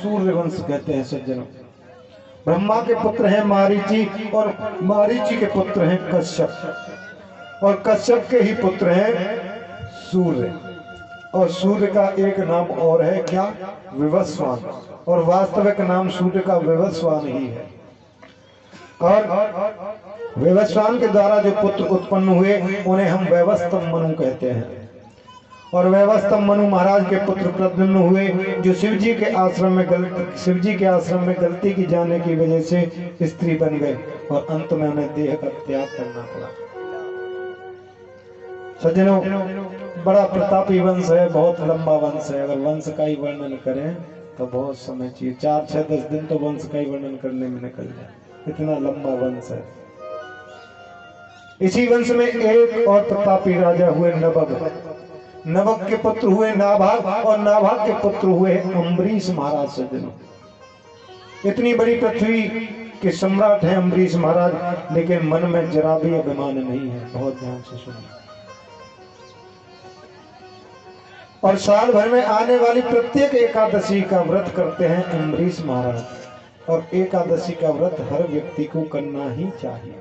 सूर्य वंश कहते हैं सज्जनों। ब्रह्मा के पुत्र हैं मारीची और मारीची के पुत्र हैं कश्यप और कश्यप के ही पुत्र हैं सूर्य। और सूर्य का एक नाम और है क्या? विवस्वान। और वास्तविक नाम सूर्य का विवस्वान ही है। और विवस्वान के द्वारा जो पुत्र उत्पन्न हुए उन्हें हम वैवस्वत मनु कहते हैं। और वैवस्वत मनु महाराज के पुत्र प्रद्युम्न हुए, जो शिवजी के आश्रम में गलती की जाने की वजह से स्त्री बन गए और अंत में उन्हें देह का त्याग करना पड़ा। सज्जनों, बड़ा प्रतापी वंश है, बहुत लंबा वंश है। अगर वंश का ही वर्णन करें तो बहुत समय चाहिए, 4, 6, 10 दिन तो वंश का ही वर्णन करने में निकल जाए, इतना लंबा वंश है। इसी वंश में एक और प्रतापी राजा हुए नभग। नभग के पुत्र हुए नाभाग और नाभाग के पुत्र हुए अम्बरीश महाराज। सज्जनों, इतनी बड़ी पृथ्वी के सम्राट हैं अम्बरीश महाराज, लेकिन मन में जरा भी अभिमान नहीं है। बहुत ध्यान से सुनिए। और साल भर में आने वाली प्रत्येक एकादशी का व्रत करते हैं अम्बरीश महाराज। और एकादशी का व्रत हर व्यक्ति को करना ही चाहिए।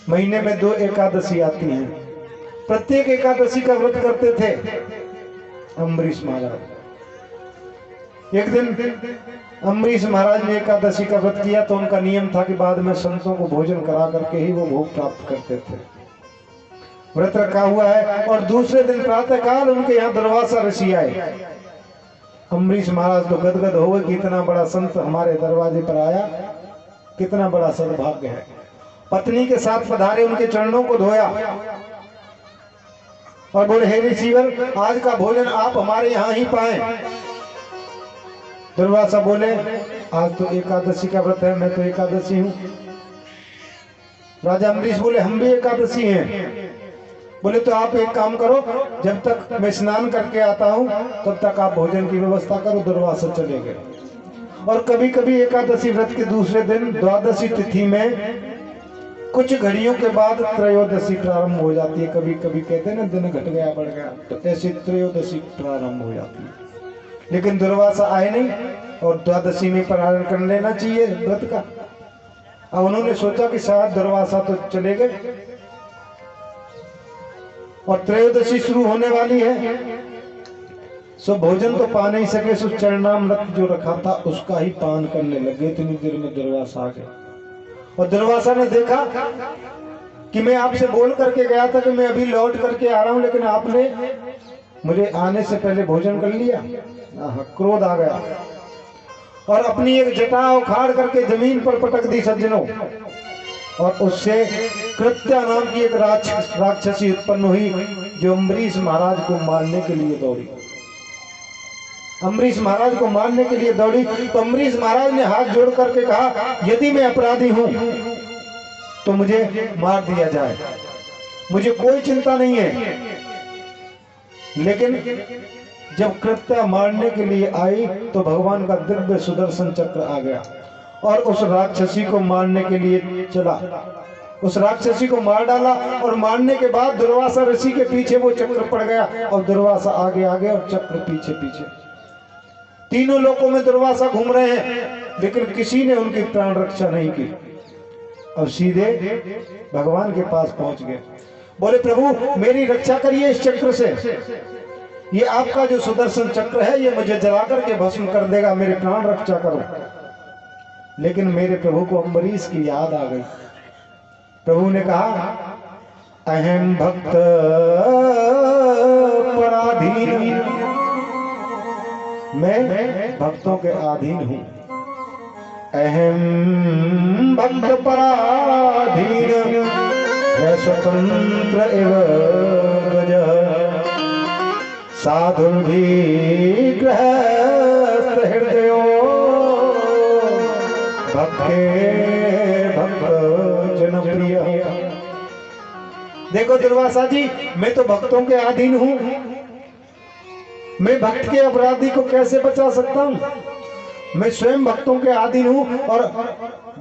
महीने में 2 एकादशी आती हैं, प्रत्येक एकादशी का व्रत करते थे अम्बरीश महाराज। एक दिन अम्बरीश महाराज ने एकादशी का व्रत किया तो उनका नियम था कि बाद में संतों को भोजन करा करके ही वो भोग प्राप्त करते थे। व्रत रखा हुआ है और दूसरे दिन प्रातःकाल उनके यहाँ दुर्वासा ऋषि आए। अम्बरीश महाराज तो गदगद हो गए कि इतना बड़ा संत हमारे दरवाजे पर आया, कितना बड़ा सद्भाग्य है। पत्नी के साथ पधारे, उनके चरणों को धोया और बोले, हे ऋषिवर, आज का भोजन आप हमारे यहाँ ही पाएं। दुर्वासा बोले, आज तो एकादशी का व्रत है, मैं तो एकादशी हूँ। राजा अम्बरीश बोले, हम भी एकादशी हैं। बोले, तो आप एक काम करो, जब तक मैं स्नान करके आता हूँ तब तक आप भोजन की व्यवस्था करो। दुर्वासा चले गए। और कभी कभी एकादशी व्रत के दूसरे दिन द्वादशी तिथि में कुछ घड़ियों के बाद त्रयोदशी प्रारंभ हो जाती है। कभी कभी कहते हैं ना, दिन घट गया बढ़ गया, तो ऐसी त्रयोदशी प्रारंभ हो जाती है। लेकिन दुर्वासा आए नहीं और द्वादशी में प्रारंभ कर लेना चाहिए व्रत का। अब उन्होंने सोचा कि शायद दुर्वासा तो चले गए और त्रयोदशी शुरू होने वाली है, सो भोजन तो पा नहीं सके। सो चरणामृत जो रखा था उसका ही पान करने लगे। इतनी देर में दुर्वासा आ गए और दुर्वासा ने देखा कि मैं आपसे बोल करके गया था कि मैं अभी लौट करके आ रहा हूं, लेकिन आपने मुझे आने से पहले भोजन कर लिया। क्रोध आ गया और अपनी एक जटा उखाड़ करके जमीन पर पटक दी सज्जनों। और उससे कृत्या नाम की एक राक्षसी उत्पन्न हुई, जो अम्बरीश महाराज को मारने के लिए दौड़ी। अम्बरीश महाराज को मारने के लिए दौड़ी तो अम्बरीश महाराज ने हाथ जोड़ करके कहा, यदि मैं अपराधी हूं तो मुझे मार दिया जाए, मुझे कोई चिंता नहीं है। लेकिन जब कृत्या मारने के लिए आई तो भगवान का दिव्य सुदर्शन चक्र आ गया और उस राक्षसी को मारने के लिए चला। उस राक्षसी को मार डाला और मारने के बाद दुर्वासा ऋषि के पीछे वो चक्र पड़ गया और दुर्वासा आगे आगे और चक्र पीछे पीछे। तीनों लोकों में दुर्वासा घूम रहे हैं, लेकिन किसी ने उनकी प्राण रक्षा नहीं की। अब सीधे भगवान के पास पहुंच गए। बोले, प्रभु मेरी रक्षा करिए इस चक्र से। ये आपका जो सुदर्शन चक्र है ये मुझे जला करके भस्म कर देगा, मेरी प्राण रक्षा करो। लेकिन मेरे प्रभु को अम्बरीश की याद आ गई। प्रभु ने कहा, अहम भक्त पराधीन, मैं भक्तों के अधीन हूं। अहम भक्त पराधीन स्वतंत्र एव साधु भी गृहस्थ हृदयो भक्ते भक्त जन प्रिय। देखो दुर्वासा जी, मैं तो भक्तों के अधीन हूं, मैं भक्त के अपराधी को कैसे बचा सकता हूं? मैं स्वयं भक्तों के अधीन हूं और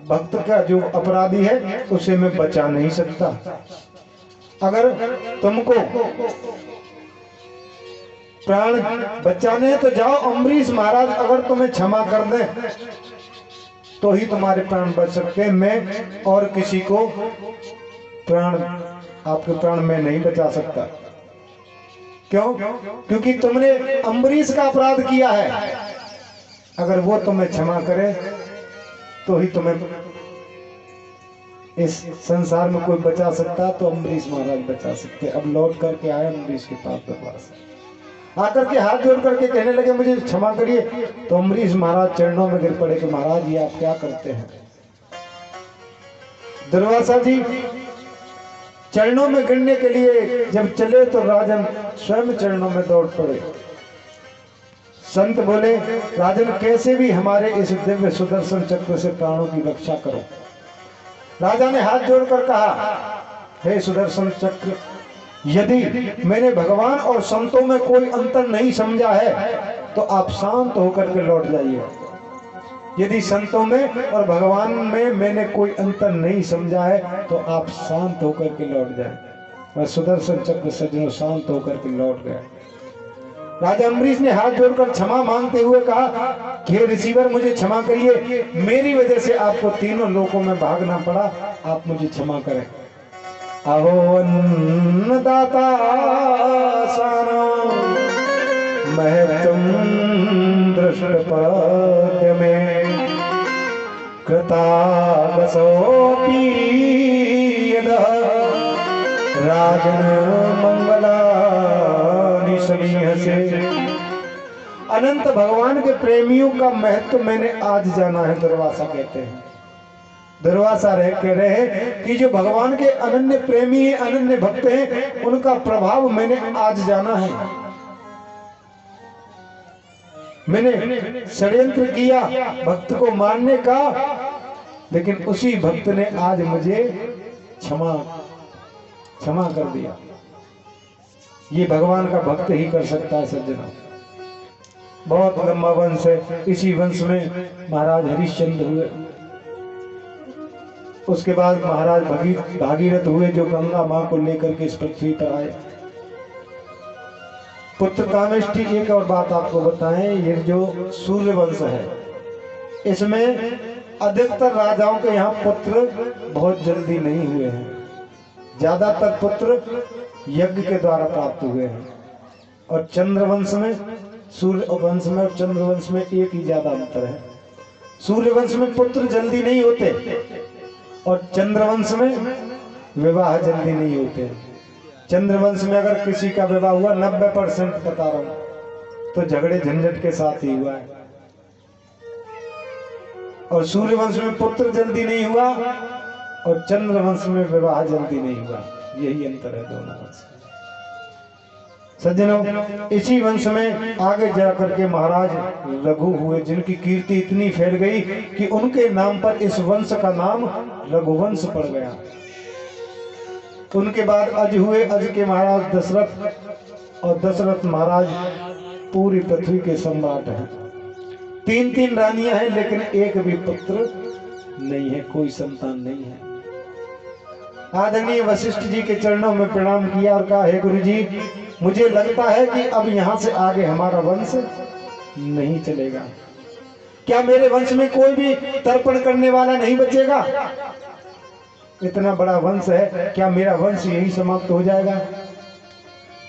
भक्त का जो अपराधी है उसे मैं बचा नहीं सकता। अगर तुमको प्राण बचाने तो जाओ। अम्बरीश महाराज अगर तुम्हें क्षमा कर दें तो ही तुम्हारे प्राण बच सकते हैं। मैं और किसी को प्राण, आपके प्राण मैं नहीं बचा सकता। क्यों? क्योंकि तुमने अम्बरीश का अपराध किया है। अगर वो तुम्हें क्षमा करे तो ही तुम्हें इस संसार में कोई बचा सकता। तो अम्बरीश महाराज बचा सकते। अब लौट करके आए अम्बरीश के पास दरबार से, आकर के हाथ जोड़ करके कहने लगे मुझे क्षमा करिए। तो अम्बरीश महाराज चरणों में गिर पड़े कि महाराज ये आप क्या करते हैं। दुर्वासा जी चरणों में गिरने के लिए जब चले तो राजन स्वयं चरणों में दौड़ पड़े। संत बोले राजन कैसे भी हमारे इस दिव्य सुदर्शन चक्र से प्राणों की रक्षा करो। राजा ने हाथ जोड़कर कहा हे सुदर्शन चक्र, यदि मैंने भगवान और संतों में कोई अंतर नहीं समझा है तो आप शांत होकर के लौट जाइए। यदि संतों में और भगवान में मैंने कोई अंतर नहीं समझा है तो आप शांत होकर के लौट जाएं। और सुदर्शन चक्र सज्जनों शांत होकर के लौट गए। राजा अम्बरीश ने हाथ जोड़कर क्षमा मांगते हुए कहा कि रिसीवर मुझे क्षमा करिए, मेरी वजह से आपको तीनों लोकों में भागना पड़ा, आप मुझे क्षमा करें। अहो अन्नदाता सानो महत्तम दृष्टपद्य में कृतागसोऽपि यदः राजन मंगलानि समीहसे। अनंत भगवान के प्रेमियों का महत्व मैंने आज जाना है। दुर्वासा कहते हैं, दुर्वासा कह रहे हैं कि जो भगवान के अनन्य प्रेमी हैं, अनन्य भक्त हैं, उनका प्रभाव मैंने आज जाना है। मैंने षड्यंत्र किया भक्त को मारने का, लेकिन उसी भक्त ने आज मुझे क्षमा कर दिया। ये भगवान का भक्त ही कर सकता है सज्जनों। बहुत लंबा वंश है। इसी वंश में महाराज हरिश्चंद्र हुए, उसके बाद महाराज भागीरथ हुए जो गंगा मां को लेकर के इस पृथ्वी पर आए। पुत्र कामेष्टि, एक और बात आपको बताएं, ये जो सूर्य वंश है इसमें अधिकतर राजाओं के यहाँ पुत्र बहुत जल्दी नहीं हुए हैं। ज्यादातर पुत्र यज्ञ के द्वारा प्राप्त हुए हैं। और चंद्रवंश में, सूर्य वंश में और चंद्रवंश में एक ही ज्यादा अंतर है। सूर्य वंश में पुत्र जल्दी नहीं होते और चंद्रवंश में विवाह जल्दी नहीं होते। चंद्रवंश में अगर किसी का विवाह हुआ 90% बता रहा हूं तो झगड़े झंझट के साथ ही हुआ है। और सूर्यवंश में पुत्र जल्दी नहीं हुआ और चंद्रवंश में विवाह जल्दी नहीं हुआ। यही अंतर है दोनों वंश। सज्जनों, इसी वंश में आगे जाकर के महाराज रघु हुए, जिनकी कीर्ति इतनी फैल गई कि उनके नाम पर इस वंश का नाम रघुवंश पड़ गया। उनके बाद अज हुए, अज के महाराज दशरथ, और दशरथ महाराज पूरी पृथ्वी के सम्राट हैं। 3 रानियां हैं लेकिन एक भी पुत्र नहीं है, कोई संतान नहीं है। आदरणीय वशिष्ठ जी के चरणों में प्रणाम किया और कहा हे गुरु जी, मुझे लगता है कि अब यहाँ से आगे हमारा वंश नहीं चलेगा। क्या मेरे वंश में कोई भी तर्पण करने वाला नहीं बचेगा? इतना बड़ा वंश है, क्या मेरा वंश यही समाप्त हो जाएगा?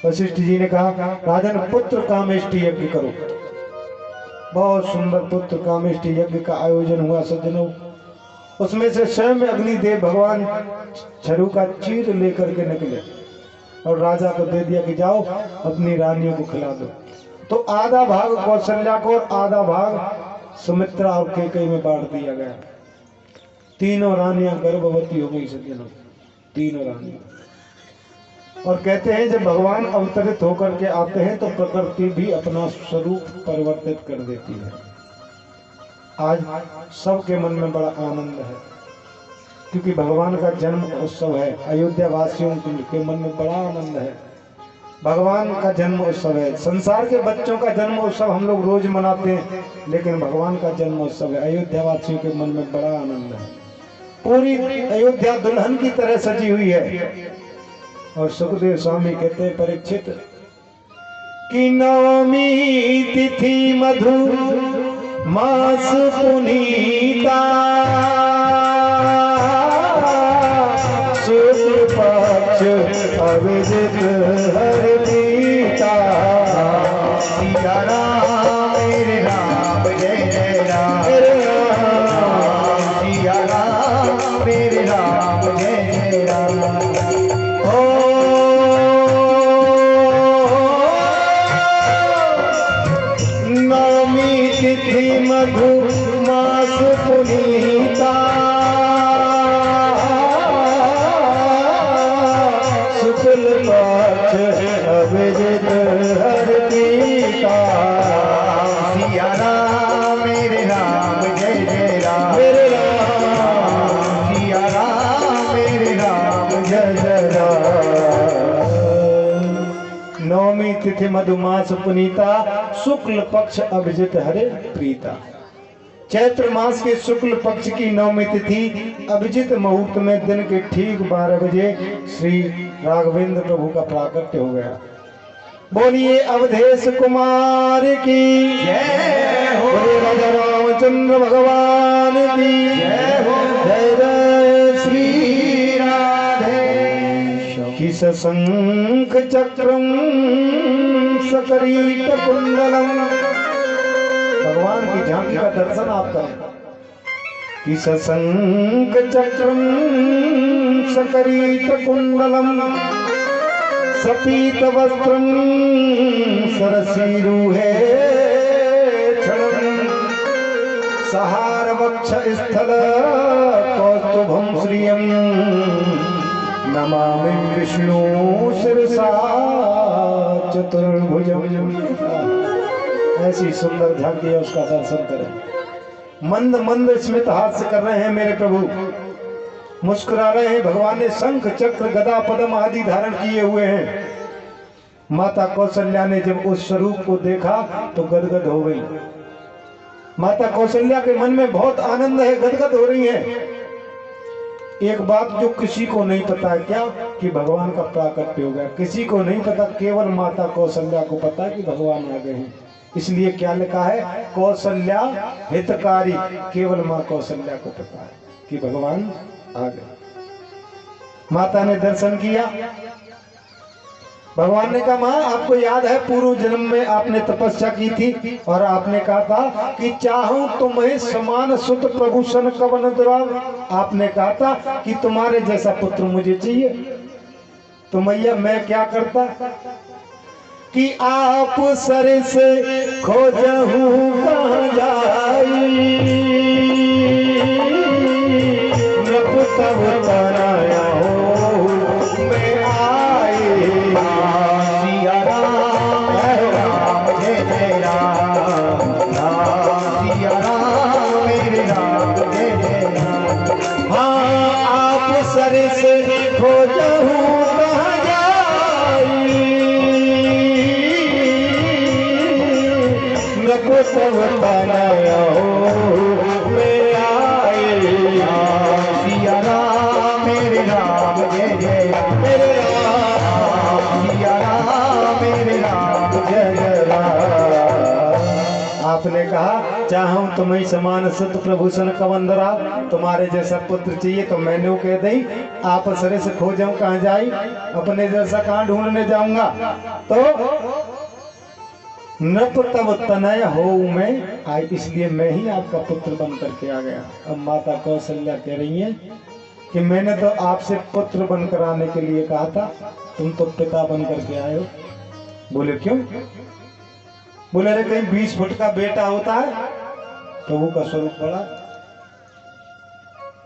वशिष्ठ जी ने कहा राजन, पुत्र कामेष्टि यज्ञ करो। बहुत सुंदर पुत्र कामेष्टि यज्ञ का आयोजन हुआ सज्जनों। उसमें से स्वयं अग्निदेव भगवान छरू का चीर लेकर के निकले और राजा को दे दिया कि जाओ अपनी रानियों को खिला दो। तो आधा भाग कौशल्या को और आधा भाग सुमित्रा और कैकेयी में बांट दिया गया। तीनों रानियां गर्भवती हो गई सज्जनों, तीनों रानियां। और कहते हैं जब भगवान अवतरित होकर के आते हैं तो प्रकृति भी अपना स्वरूप परिवर्तित कर देती है। आज सबके मन में बड़ा आनंद है क्योंकि भगवान का जन्म उत्सव है। अयोध्या वासियों के मन में बड़ा आनंद है, भगवान का जन्म उत्सव है। संसार के बच्चों का जन्म उत्सव हम लोग रोज मनाते हैं, लेकिन भगवान का जन्म उत्सव है। अयोध्या वासियों के मन में बड़ा आनंद है। पूरी अयोध्या दुल्हन की तरह सजी हुई है। और सुखदेव स्वामी कहते हैं परीक्षित कि नवमी तिथि मधु मास पुनीता शुक्ल पक्ष अभिजित हर प्रीता सिया राम मेरे राम जय जय राम सिया राम मेरे राम जय जय राम। ओ नवमी तिथि मधु मास पुनीता शुक्ल पक्ष अभिजित हर प्रीता सिया राम मेरे राम जय जय राम मेरे राम सिया राम मेरे राम जय जय राम। नवमी तिथि मधुमास पुनीता शुक्ल पक्ष अभिजित हरे प्रीता। चैत्र मास के शुक्ल पक्ष की नवमी तिथि अभिजित मुहूर्त में दिन के ठीक 12 बजे श्री राघवेंद्र प्रभु का प्राकट्य हो गया। बोलिए अवधेश कुमार की जय हो, बोलिए राजा रामचंद्र भगवान की जय हो, जय जय श्री राधे। किस शंख चक्रम सकरीट कुंडलम, भगवान की झांकी का दर्शन आप करें। किस शंख चक्रम सकरीट कुंडलम सपीत वस्त्रम सरसीरुहे क्षणम सहार वक्ष स्थल कौस्तुभम श्रियम नमामि विष्णु शिरसा चतुर्भुजम। ऐसी सुंदर झांकी है, उसका दर्शन करें। मंद मंद स्मित हास्य कर रहे हैं मेरे प्रभु, मुस्कुरा रहे हैं। भगवान ने शंख चक्र गदा पद्म आदि धारण किए हुए हैं। माता कौशल्या ने जब उस स्वरूप को देखा तो गदगद हो गई। माता कौशल्या के मन में बहुत आनंद है, गदगद हो रही है। एक बात जो किसी को नहीं पता है क्या, कि भगवान का प्राकट्य हो गया। किसी को नहीं पता, केवल माता कौशल्या को पता है कि भगवान आ गए हैं। इसलिए क्या लिखा है, कौशल्या हितकारी। केवल माँ कौशल्या को पता है कि भगवान आ गए। माता ने दर्शन किया। भगवान ने कहा, माँ आपको याद है पूर्व जन्म में आपने तपस्या की थी और आपने कहा था कि चाहूं तुम्हें समान सुत प्रभु सन कवन दुराव। आपने कहा था कि तुम्हारे जैसा पुत्र मुझे चाहिए। तो मैया मैं क्या करता कि आप सर से खोजहूं कहाँ जाई, नप तब तनाया हो मैं आई। सिया राम राम जय जय राम, सिया राम मेरे राम जय जय राम। हाँ आप सर से खोजहूं कहाँ जाई, सब तनाया हो मैं आई। सिया राम मेरे राम जय जय मेरे राम, सिया राम मेरे राम जय जय राम। आपने कहा चाहूं तुम्हें समान सुत प्रभु सन कवंदरा, तुम्हारे जैसा पुत्र चाहिए। तो मैंने वो कह दी आप सरे से खोजूं कहाँ जाई, अपने जैसा कहाँ ढूंढने जाऊंगा। तो नप तब तनय हो मैं आई, इसलिए मैं ही आपका पुत्र बन करके आ गया। अब माता कौशल्या कह रही है कि मैंने तो आपसे पुत्र बनकर आने के लिए कहा था, तुम तो पिता बन करके आए हो। बोले क्यों? बोले अरे कहीं 20 फुट का बेटा होता है प्रभु का स्वरूप बड़ा।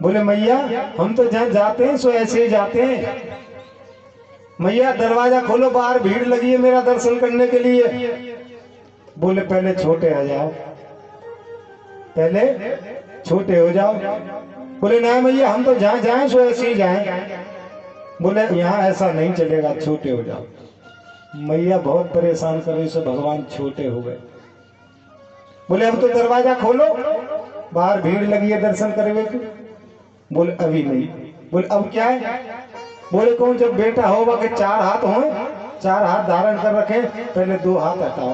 बोले मैया हम तो जहाँ जाते हैं सो ऐसे ही जाते हैं। मैया दरवाजा खोलो, बाहर भीड़ लगी है मेरा दर्शन करने के लिए। बोले पहले छोटे आ जाओ, पहले छोटे हो जाओ। बोले नहीं मैया हम तो जहाँ जाएं सो ऐसे ही जाएं। बोले यहाँ ऐसा नहीं चलेगा, छोटे हो जाओ। मैया बहुत परेशान कर रही, सो भगवान छोटे हो गए। बोले अब तो दरवाजा खोलो, बाहर भीड़ लगी है दर्शन करेंगे। बोले अभी नहीं। बोले अब क्या है? बोले कौन जब बेटा होगा कि 4 हाथ हों 4 हाथ धारण कर रखे, पहले 2 हाथ हटाओ।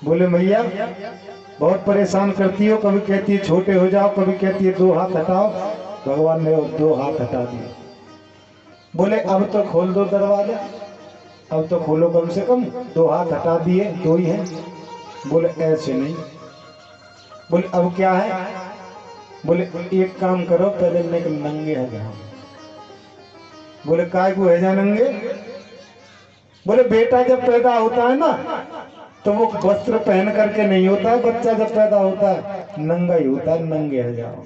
बोले मैया बहुत परेशान करती हो, कभी कहती है छोटे हो जाओ, कभी कहती है 2 हाथ हटाओ। भगवान ने 2 हाथ हटा दिए। बोले अब तो खोल दो दरवाजा, अब तो खोलो कम से कम। 2 हाथ हटा दिए, 2 ही हैं। बोले ऐसे नहीं। बोले अब क्या है? बोले एक काम करो, पहले मैं नंगे है जाओ। बोले काय को है जा नंगे? बोले बेटा जब पैदा होता है ना तो वो वस्त्र पहन करके नहीं होता है, बच्चा जब पैदा होता है नंगा ही होता है, नंगे है जाओ।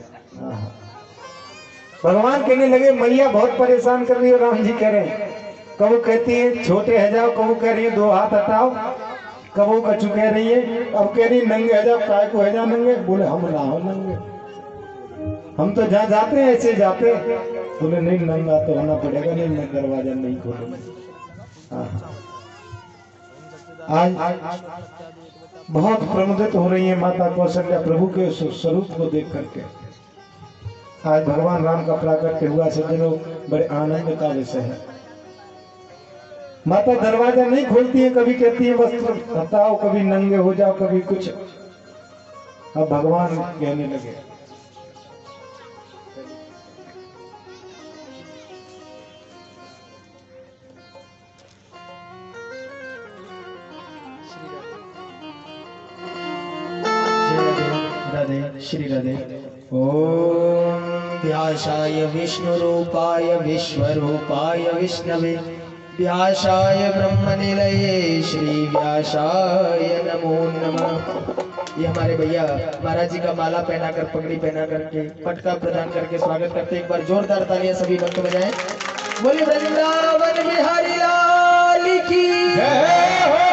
भगवान कहने लगे मैया बहुत परेशान कर रही हो। राम जी कह रहे हैं, कबू कहती है छोटे है जाओ, कबू कह रही है 2 हाथ हटाओ, कबू कछु कह रही है, अब कह रही नंगे है जाओ, काय को है जा नंगे? बोले हम ना हो नंगे, हम तो जहाँ जाते हैं ऐसे जाते। बोले नहीं नंगा तो होना पड़ेगा, नहीं मैं दरवाजा नहीं खोलूंगा। आज बहुत प्रमुदित हो रही है माता कौशल्या प्रभु के स्वरूप को देख करके। आज भगवान राम का प्राकट्य हुआ, सज्जनों बड़े आनंद का विषय है। माता दरवाजा नहीं खोलती है, कभी कहती है वस्त्र हटाओ, कभी नंगे हो जाओ, कभी कुछ। अब भगवान कहने लगे श्री राधे। ओम व्यासाय विष्णुरूपाय विश्वरूपाय विष्णवे व्यासाय ब्रह्मनिलये श्री व्यासाय नमो नमः। ये हमारे भैया महाराज जी का माला पहनाकर, पगड़ी पहना करके, पटका प्रदान करके स्वागत करते। एक बार जोरदार तालियां सभी भक्त बजाएं। बोलिए वृंदावन बिहारी लाल की जय हो।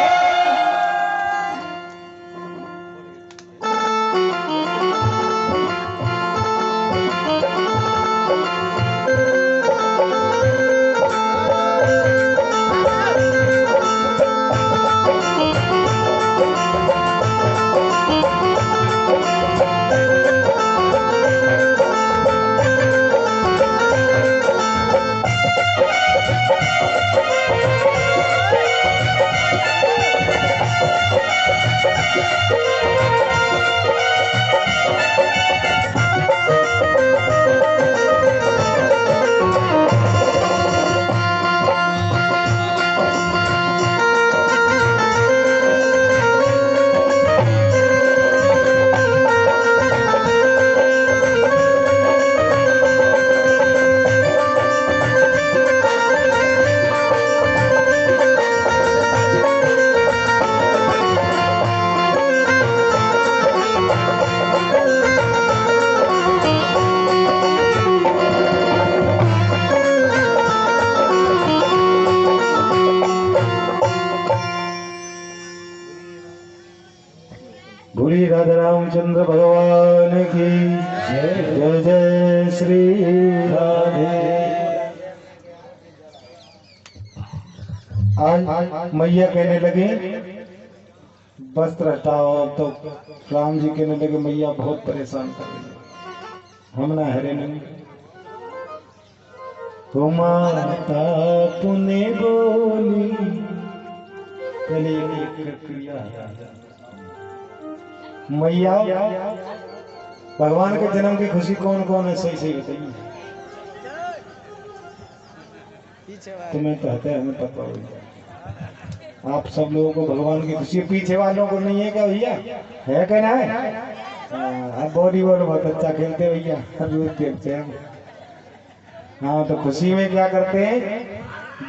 भूरी राधा रामचंद्र भगवान की जय। जय जय श्री राधे। आज मैया कहने लगे वस्त्र हटाओ, तो राम जी कहने लगे मैया बहुत परेशान कर रही है, हम ना हरे नहीं। तो माता तूने बोली, पहले एक क्रिया है मैया। भगवान के जन्म की खुशी कौन कौन है सही सही बताइए। तुम्हें तो है, हमें पता हो। आप सब लोगों को भगवान की खुशी, पीछे वालों को नहीं है क्या भैया? है क्या ना है? वॉलीबॉल बहुत अच्छा खेलते भैया, रोज देखते हैं। हाँ तो खुशी में क्या करते हैं?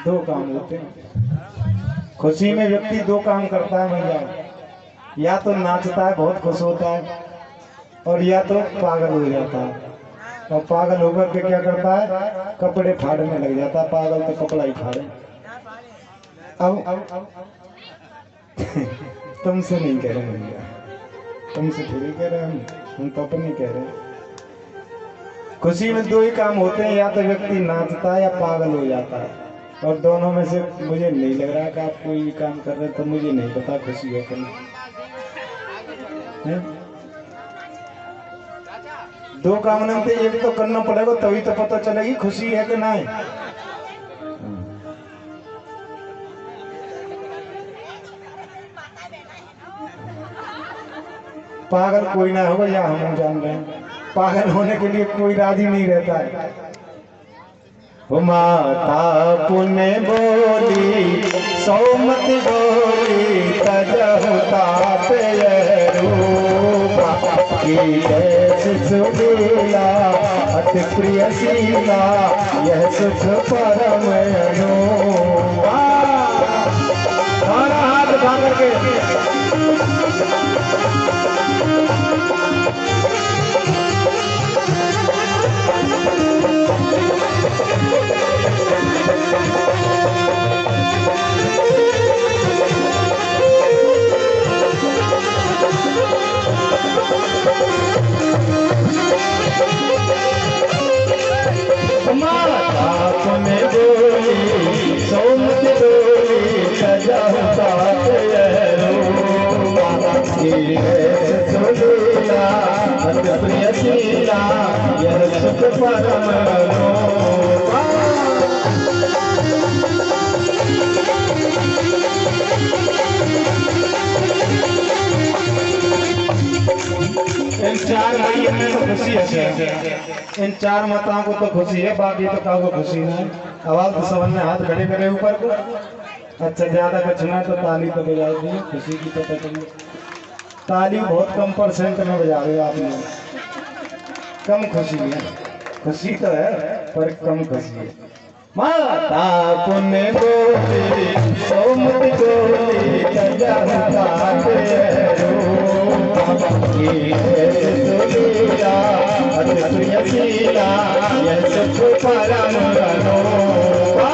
2 काम होते हैं। खुशी में व्यक्ति 2 काम करता है भैया, या तो नाचता है बहुत खुश होता है, और या तो पागल हो जाता है। और पागल होकर के क्या करता है? कपड़े फाड़ने लग जाता है। पागल तो कपड़ा ही फाड़े। अब तुमसे नहीं कह रहे भैया, तुमसे थोड़ी कह रहे हम तो अपने कह रहे हैं। खुशी में 2 ही काम होते हैं, या तो व्यक्ति नाचता है या पागल हो जाता है। और दोनों में से मुझे नहीं लग रहा कि आप कोई काम कर रहे हैं, तो मुझे नहीं पता खुशी है कि नहीं। 2 काम में एक तो करना पड़ेगा, तभी तो पता चलेगी खुशी है कि नहीं। पागल कोई ना होगा या हम जान रहे हैं, पागल होने के लिए कोई राजी नहीं रहता है। वो माता पुण्य बोली सौमत बोली तजहुता सुलीला अति प्रिय शीला यह सुख परम अनूपा। हाथ उठा करके आपने बोली सौमत बोली सजाता सुलीला प्रिय शीला यह सुख परम अनूपा। इन चार भाइयों में तो खुशी है, इन चार माताओं को तो खुशी है, बाकी तो काको खुशी नहीं। आवाज तो सबन ने हाथ खड़े करे ऊपर को। अच्छा ज्यादा कुछ ना तो ताली तो बजा दी, खुशी की पता चली। ताली बहुत कम परसेंट में बजा रहे आपने, कम खुशी है। खुशी तो है पर कम खुशी है। माता पुण्य बोली सौमत बोली सुलीला अति प्रिय शीला यह सुख परम अनूपा।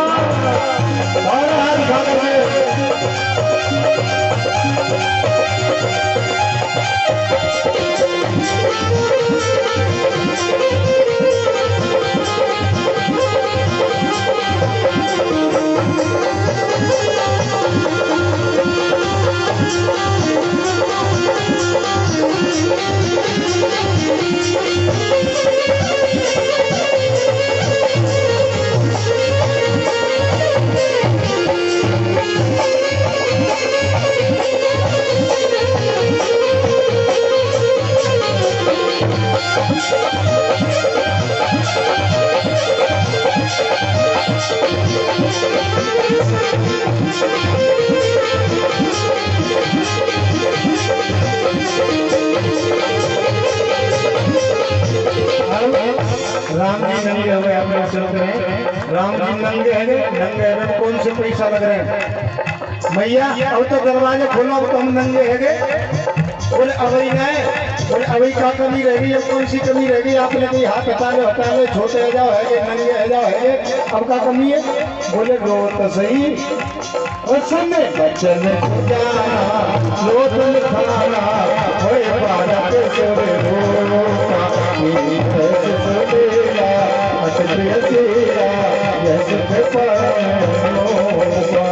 राम जी नंगे हो गए, आप लोग सुन रहे हैं। राम जी नंगे हैं, नंगे हैं, कौन से पैसा लग रहे हैं मैया? अब तो दरवाजे खोलो, अब तो हम नंगे हैं। बोले अवई गए, बोले अवई क्या कमी रह गई, अब कौन सी कमी रह गई? आपने कहीं हाथ हटा लो, छोटे है जाओ है, नंगे है जाओ है, अब क्या कमी है? बोले रो तो सही और सुनने बचन लोटन खाना होए भारत सोरे रोका सुलीला अति प्रिय शीला यह सुख परम अनूपा।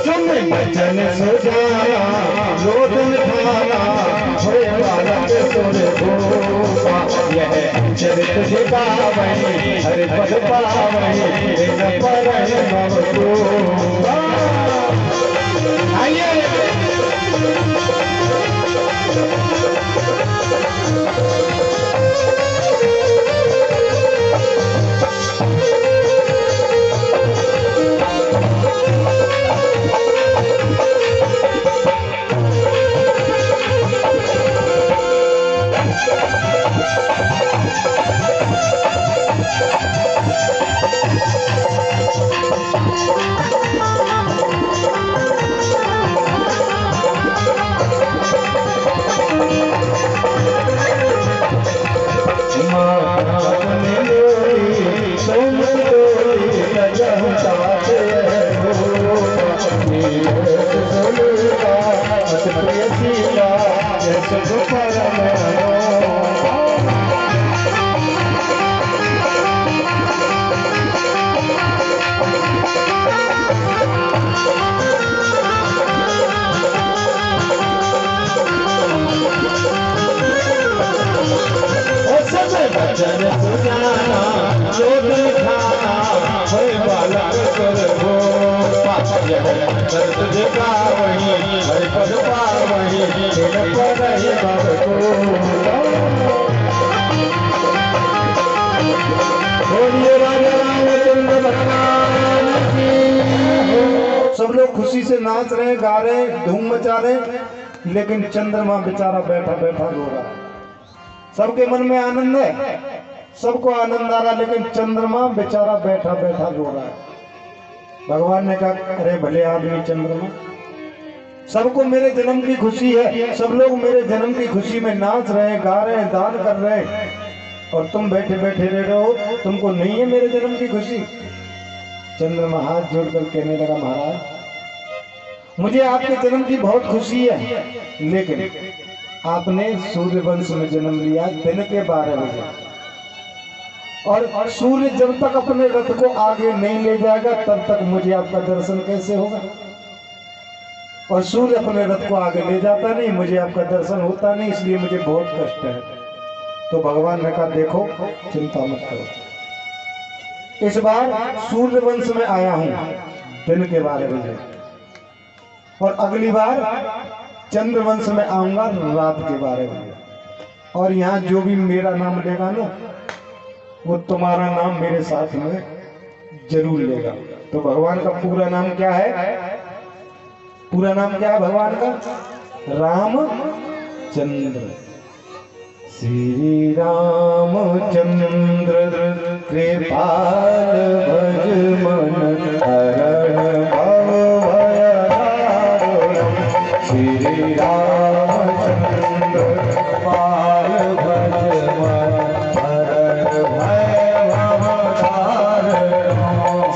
सुन बचन सुजाना लोटन खाना होए भारत सोरे रोका यह चरित दिखावई हरि पद पावई इन परम अनूपा। आइए भजन सुजाना लोटन खाना होए बालक कर हो कर तुझे पावनी हर पद पावनी दिन पर ही भव को बोलिए राजा रामचंद्र भगवान की। सब लोग खुशी से नाच रहे, गा रहे, धूम मचा रहे, लेकिन चंद्रमा बेचारा बैठा बैठा रो रहा है। सबके मन में आनंद है, सबको आनंद आ रहा, लेकिन चंद्रमा बेचारा बैठा बैठा रो रहा है। भगवान ने कहा, अरे भले आदमी चंद्रमा, सबको मेरे जन्म की खुशी है, सब लोग मेरे जन्म की खुशी में नाच रहे, गा रहे, दान कर रहे, और तुम बैठे बैठे रह रहे हो, तुमको नहीं है मेरे जन्म की खुशी। चंद्रमा हाथ जोड़कर कहने लगा, महाराज मुझे आपके जन्म की बहुत खुशी है, लेकिन आपने सूर्य वंश में जन्म लिया दिन के 12 बजे, और सूर्य जब तक अपने रथ को आगे नहीं ले जाएगा तब तक मुझे आपका दर्शन कैसे होगा। और सूर्य अपने रथ को आगे ले जाता नहीं, मुझे आपका दर्शन होता नहीं, इसलिए मुझे बहुत कष्ट है। तो भगवान ने कहा, देखो चिंता मत करो, इस बार सूर्य वंश में आया हूं दिन के 12 बजे, और अगली बार चंद्र वंश में आऊंगा रात के 12 बजे, और यहाँ जो भी मेरा नाम लेगा ना, वो तुम्हारा नाम मेरे साथ में जरूर लेगा। तो भगवान का पूरा नाम क्या है? पूरा नाम क्या है भगवान का? रामचंद्र। श्री रामचंद्र कृपाल भज मन हरण भव भय दारुण। श्री रामचंद्र कृपाल भज मन हरण भय भव दारुण।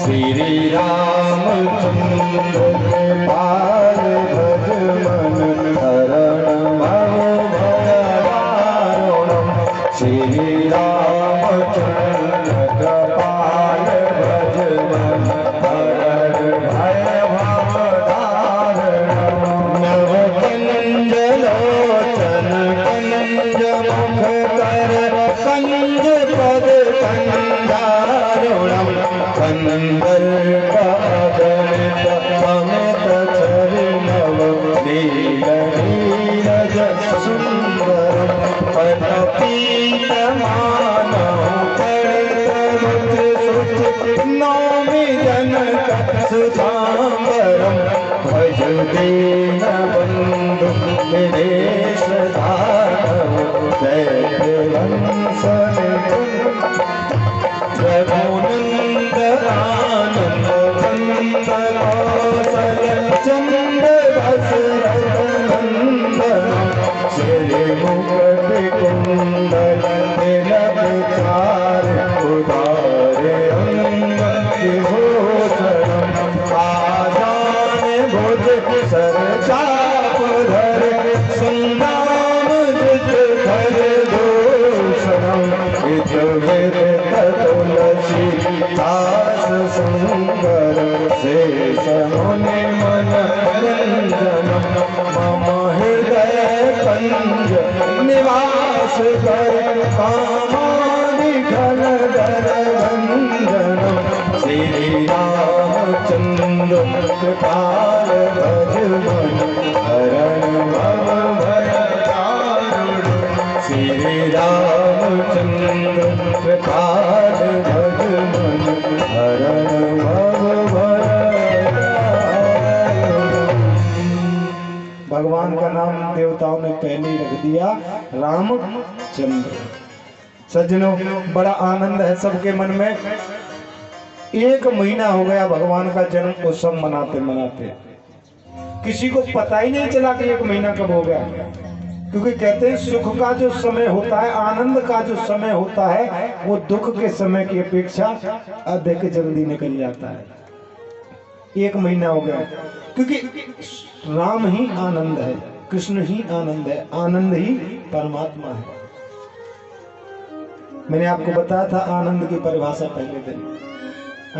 श्री रामचंद्र कृपाल भज मन हरण भव श्री रामचंद्र कृपाल भज मन हरण भय भव दारुण। नव कंज लोचन कंज मुख कर कंज पद कंदारुणम। कंदर्प अगणित समित छवि नव नील नीरज सुंदरम। पीत मानव नौमि जनक सुधांबरम। भज दीन बंधु दिनेश धारम। जय वंशन रघुनंद आनंद कंद कौशल चंद्र दशरथ नंदन। श्री मुकुट कुंडल तिलक चार उदारे अंग विभूषणम। आजान भुज सर चाप धर संग्राम जित धर दूषणम। विध विदित तुलसी दास सुंदर शेष मुनि मन रंजनम। मम हृदय कंज निवास कर कामादिघन दर भंजनम। श्री रामचंद्र कृपाल भज मन हरण भव भय दारुण। श्री रामचंद्र कृपाल भज मन हरण भव भय दारुण। भगवान का नाम देवताओं ने पहले ही रख दिया, रामचंद्र। सज्जनों, बड़ा आनंद है सबके मन में। 1 महीना हो गया भगवान का जन्म उत्सव मनाते मनाते, किसी को पता ही नहीं चला कि 1 महीना कब हो गया। क्योंकि कहते हैं सुख का जो समय होता है, आनंद का जो समय होता है, वो दुख के समय की अपेक्षा अधिक जल्दी निकल जाता है। 1 महीना हो गया, क्योंकि राम ही आनंद है, कृष्ण ही आनंद है, आनंद ही परमात्मा है। मैंने आपको बताया था आनंद की परिभाषा पहले दिन।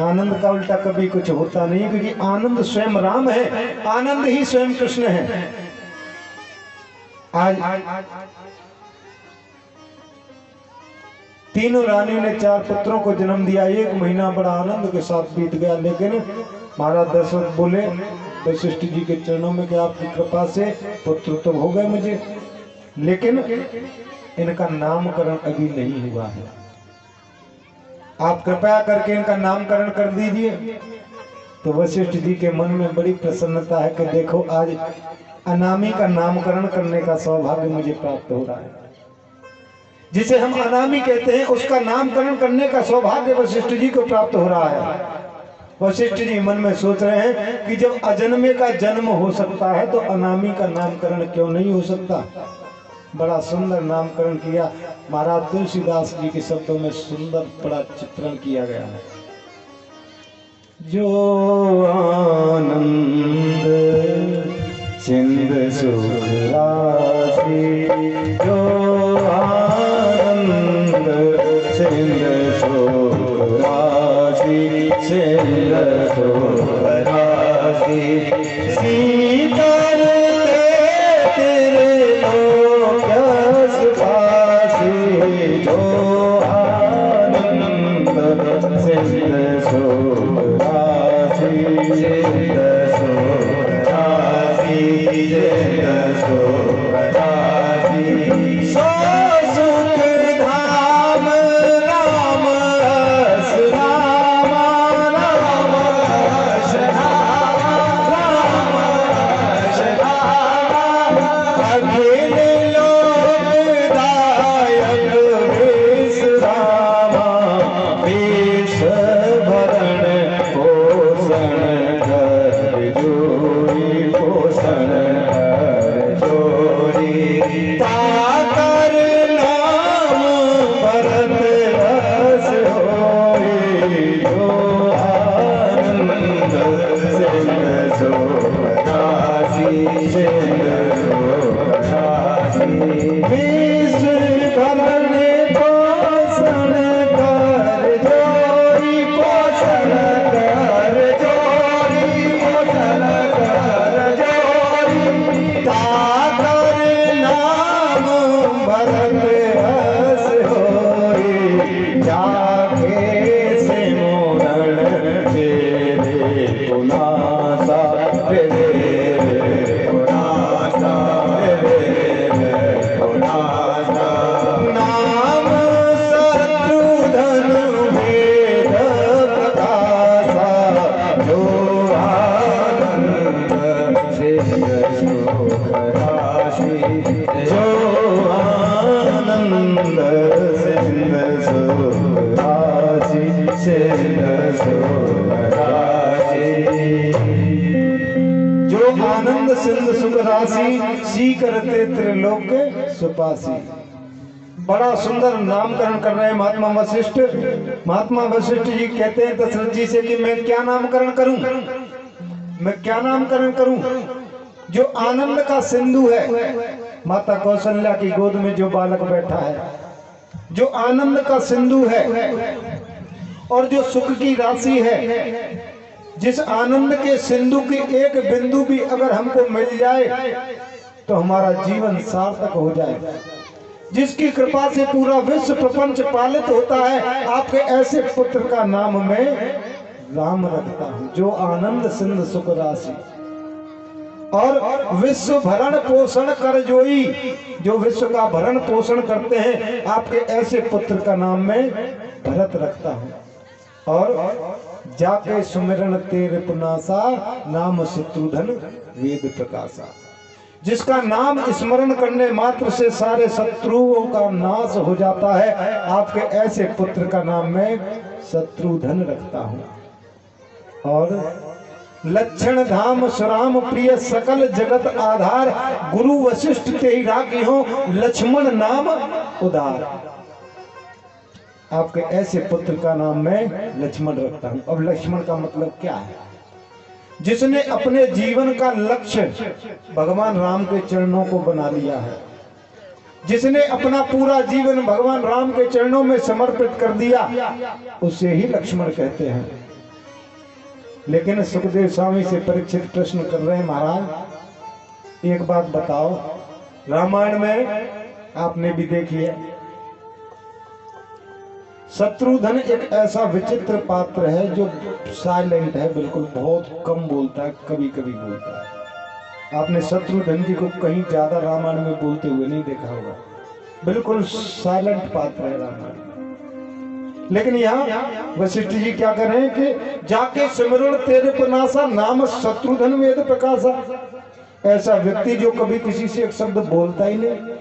आनंद का उल्टा कभी कुछ होता नहीं, क्योंकि आनंद स्वयं राम है, आनंद ही स्वयं कृष्ण है। आज तीनों रानियों ने 4 पुत्रों को जन्म दिया। 1 महीना बड़ा आनंद के साथ बीत गया, लेकिन महाराज दशरथ बोले वशिष्ठ जी के चरणों में कि आपकी कृपा से पुत्र तो हो गए मुझे, लेकिन इनका नामकरण अभी नहीं हुआ है। आप कृपया करके इनका नामकरण कर दीजिए। तो वशिष्ठ जी के मन में बड़ी प्रसन्नता है कि देखो आज अनामी का नामकरण करने का सौभाग्य मुझे प्राप्त हो रहा है। जिसे हम अनामी कहते हैं उसका नामकरण करने का सौभाग्य वशिष्ठ जी को प्राप्त हो रहा है। वशिष्ठ जी मन में सोच रहे हैं कि जब अजन्मे का जन्म हो सकता है तो अनामी का नामकरण क्यों नहीं हो सकता। बड़ा सुंदर नामकरण किया। महाराज तुलसीदास जी के शब्दों में सुंदर बड़ा चित्रण किया गया है। जो आनंद सिंध सुख राशि, जो आनंद सिंध सुख राशि, सिंध सुख राशि, सीतर तेरे लोक सुभाषी, जो आनंद सिंध सुख राशि, सिंध सुख राशि, सिंध सुख राशि, सो सुख धाम राम रस राम, राम रस राम, राम रस राम, अखिल लोकदायक विश्रामा, विष भरण पोषण कर जोरी, पोषण कर जोरी, ताकर नाम भरत रस होई, जो आनंद सिंध सुख राशि, सिंध सुख राशि, विष भरण पोषण कर जोरी, पोषण कर जोरी, पोषण कर जोरी, ताकर नाम भरत रस होई, जाके सिमरन तेरे पुनासा, तेरे पुनासा, तेरे पुनासा, नाम शत्रुधन वेद प्रकाशा, जो आनंद सिंध सुख राशि, जो आनंद सिंध सुख राशि, सिंध सुख राशि, जो आनंद सिंध सुख राशि, सी करते त्रिलोक सुपासी। बड़ा सुंदर नामकरण कर रहे हैं महात्मा वशिष्ठ। महात्मा वशिष्ठ जी कहते हैं दशरथ जी से कि मैं क्या नामकरण करूं, मैं क्या नामकरण करूं। जो आनंद का सिंधु है, माता कौशल्या की गोद में जो बालक बैठा है, जो आनंद का सिंधु है और जो सुख की राशि है, जिस आनंद के सिंधु की एक बिंदु भी अगर हमको मिल जाए तो हमारा जीवन सार्थक हो जाए, जिसकी कृपा से पूरा विश्व प्रपंच पालित होता है, आपके ऐसे पुत्र का नाम मैं राम रखता हूं, जो आनंद सिंध सुख राशि और विश्व भरण पोषण कर जोई, जो विश्व का भरण पोषण करते हैं, आपके ऐसे पुत्र का नाम मैं भरत रखता हूं। और जाके सुमिरन तेरे पुनासा, नाम शत्रुधन वेद प्रकाशा, जिसका नाम स्मरण करने मात्र से सारे शत्रुओं का नाश हो जाता है, आपके ऐसे पुत्र का नाम मैं शत्रुधन रखता हूं। और लक्षण धाम सुराम प्रिय सकल जगत आधार, गुरु वशिष्ठ ते ही राखी हो, लक्ष्मण नाम उदार। आपके ऐसे पुत्र का नाम मैं लक्ष्मण रखता हूं। अब लक्ष्मण का मतलब क्या है? जिसने अपने जीवन का लक्ष्य भगवान राम के चरणों को बना लिया है, जिसने अपना पूरा जीवन भगवान राम के चरणों में समर्पित कर दिया, उसे ही लक्ष्मण कहते हैं। लेकिन सुखदेव स्वामी से परीक्षित प्रश्न कर रहे हैं, महाराज एक बात बताओ, रामायण में आपने भी देखी है, शत्रुघ्न एक ऐसा विचित्र पात्र है जो साइलेंट है, बिल्कुल बहुत कम बोलता है, कभी कभी बोलता है। आपने शत्रुघ्न जी को कहीं ज्यादा रामायण में बोलते हुए नहीं देखा होगा, बिल्कुल साइलेंट पात्र है रामायण। लेकिन यहाँ वशिष्ठ जी क्या कर रहे हैं कि जाके सिमरण तेरे प्रनाशा नाम शत्रुघ्न वेद प्रकाशा। ऐसा व्यक्ति जो कभी किसी से एक शब्द बोलता ही नहीं,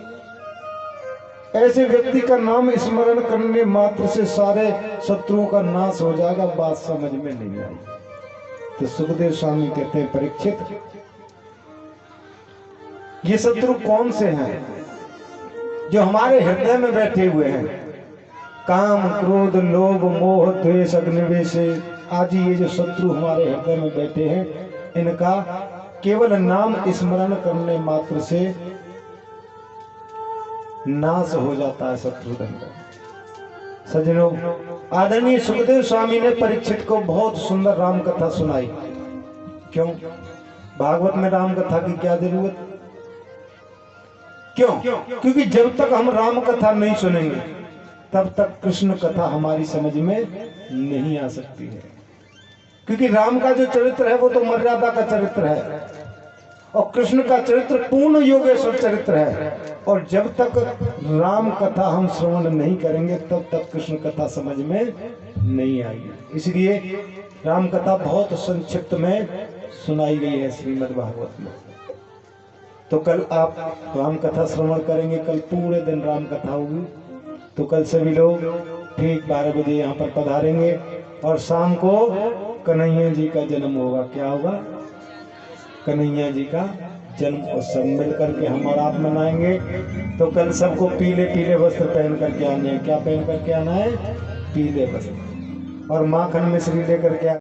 ऐसे व्यक्ति का नाम स्मरण करने मात्र से सारे शत्रुओं का नाश हो जाएगा। बात समझ में नहीं आई तो सुखदेव स्वामी कहते हैं, परीक्षित ये शत्रु कौन से हैं जो हमारे हृदय में बैठे हुए हैं? काम क्रोध लोभ मोह द्वेष अग्निवेश आदि ये जो शत्रु हमारे हृदय में बैठे हैं, इनका केवल नाम स्मरण करने मात्र से नाश हो जाता है शत्रुघ्न का। सज्जनों, आदरणीय सुखदेव स्वामी ने परीक्षित को बहुत सुंदर राम कथा सुनाई। क्यों? भागवत में राम कथा की क्या जरूरत? क्यों? क्योंकि जब तक हम राम कथा नहीं सुनेंगे तब तक कृष्ण कथा हमारी समझ में नहीं आ सकती है। क्योंकि राम का जो चरित्र है वो तो मर्यादा का चरित्र है और कृष्ण का चरित्र पूर्ण योगेश्वर चरित्र है। और जब तक राम कथा हम श्रवण नहीं करेंगे तब तक कृष्ण कथा समझ में नहीं आएगी। इसलिए राम कथा बहुत संक्षिप्त में सुनाई गई है श्रीमद् भागवत में। तो कल आप राम कथा श्रवण करेंगे, कल पूरे दिन राम कथा होगी। तो कल सभी लोग ठीक 12 बजे यहाँ पर पधारेंगे और शाम को कन्हैया जी का जन्म होगा। क्या होगा? कन्हैया जी का जन्म उत्सव मिल करके हम और आप मनाएंगे। तो कल सबको पीले पीले वस्त्र पहन करके आने हैं। क्या पहन करके आना है? पीले वस्त्र। और माखन मिश्री लेकर के